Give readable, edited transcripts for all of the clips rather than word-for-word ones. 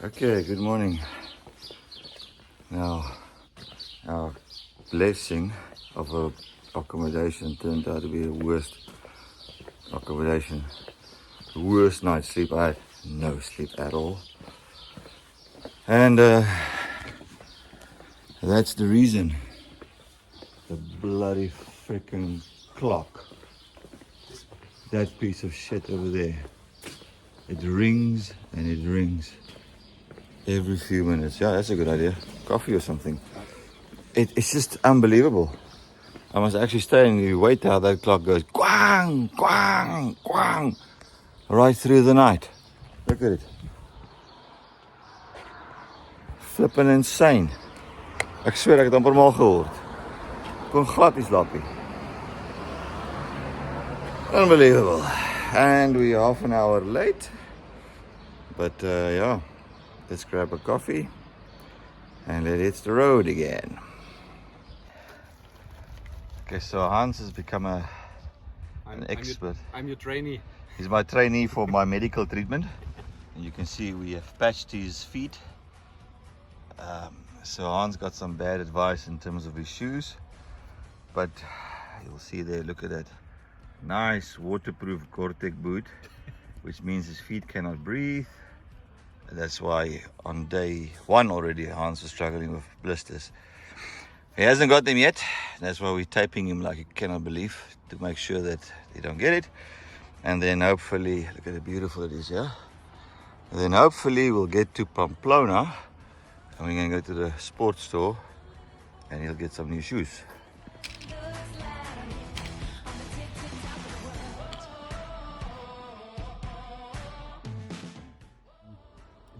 Okay, good morning. Now, our blessing of a accommodation turned out to be the worst accommodation. The worst night's sleep. I had no sleep at all. And that's the reason. The bloody freaking clock. That piece of shit over there. It rings and it rings. Every few minutes. Yeah, that's a good idea. Coffee or something. It's just unbelievable. I must actually stay and you wait how that clock goes. Quang, quang, quang. Right through the night. Look at it. Flippin' insane. Ek swear ek het amper mal gehoord. Kon glad nie slaap nie. Unbelievable. And we are half an hour late. But yeah. Let's grab a coffee and let it hit the road again. Okay, so Hans has become an expert. I'm your trainee. He's my trainee for my medical treatment. And you can see we have patched his feet. So Hans got some bad advice in terms of his shoes. But you'll see there, look at that. Nice waterproof Gore-Tex boot, which means his feet cannot breathe. That's why on day one already Hans was struggling with blisters. He hasn't got them yet. That's why we're taping him like you cannot believe to make sure that they don't get it. And then hopefully, look at how beautiful it is, yeah? And then hopefully we'll get to Pamplona and we're going to go to the sports store and he'll get some new shoes.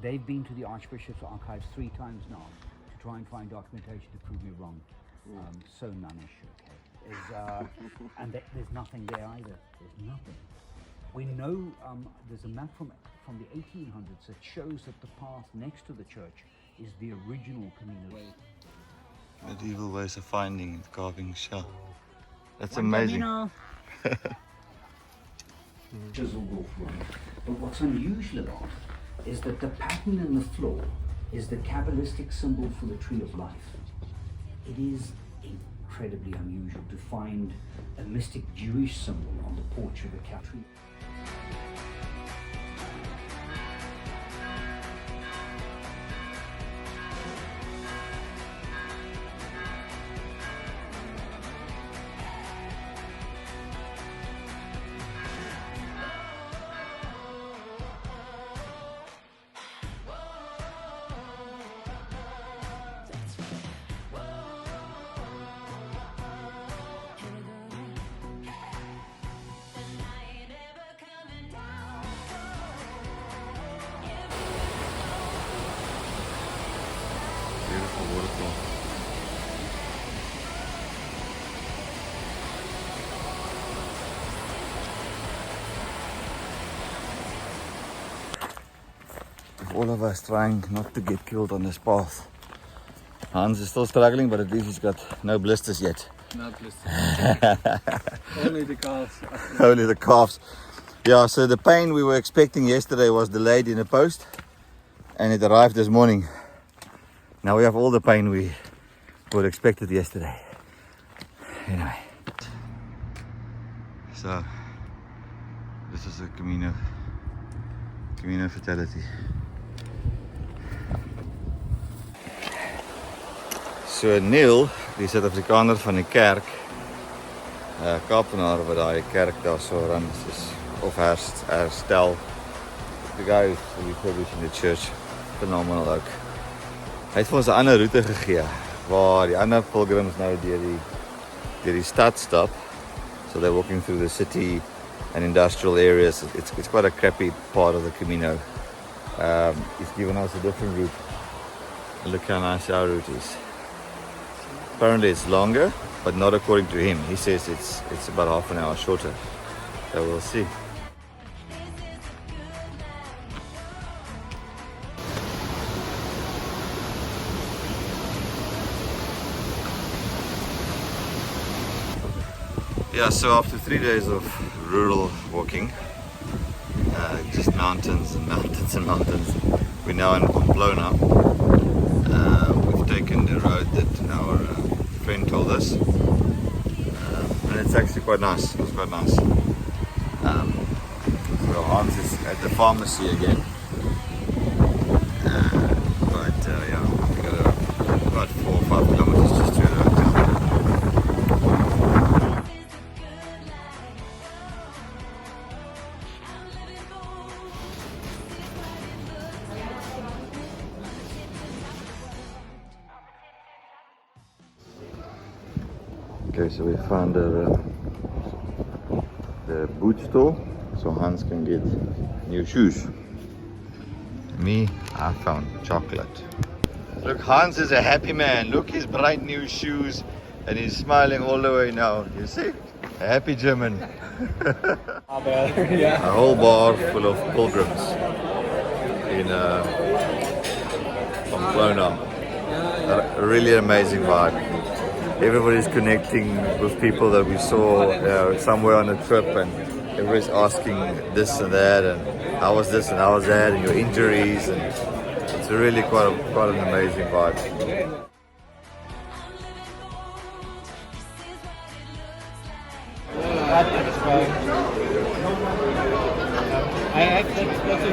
They've been to the Archbishop's archives 3 times now to try and find documentation to prove me wrong. So nunnish, okay. And there's nothing there either. There's nothing. We know there's a map from the 1800s that shows that the path next to the church is the original Camino. Medieval ways of finding and carving shell. That's amazing. Chiseled off one. But what's unusual about it is that the pattern in the floor is the Kabbalistic symbol for the tree of life. It is incredibly unusual to find a mystic Jewish symbol on the porch of a cow tree. Beautiful waterfall. All of us trying not to get killed on this path. Hans is still struggling, but at least he's got no blisters yet. Not blisters. Only the calves. Only the calves. Yeah, so the pain we were expecting yesterday was delayed in the post and it arrived this morning. Now we have all the pain we were expected yesterday. Anyway. So, this is a Camino fatality. So Neil, die Suid-Afrikaner van die kerk, Kaapenaar wat daai kerk daar so run is of herstel. The guy who's refurbishing the church, phenomenal ook. Hy het vir ons 'n ander roete gegee waar die ander pilgrims nou deur die stad stap. So they're walking through the city and industrial areas. It's quite a crappy part of the Camino. He's given us a different route. Look how nice our route is. Apparently it's longer, but not according to him. He says it's about half an hour shorter. So we'll see. Yeah, so after 3 days of rural walking, just mountains and mountains and mountains. We're now in Pamplona. We've taken the road that our friend told us, and it's actually quite nice. It's quite nice. So Hans is at the pharmacy again. Yeah, we got about 4 or 5 kilometers just to the town. Okay, so we found the boot store, so Hans can get new shoes. Me, I found chocolate. Look, Hans is a happy man. Look, his bright new shoes, and he's smiling all the way now. You see? A happy German. Yeah. A whole bar full of pilgrims in Pamplona. A really amazing vibe. Everybody's connecting with people that we saw somewhere on a trip, and everybody's asking this and that, and how was this and how was that, and your injuries, and it's really quite an amazing vibe. I have lots of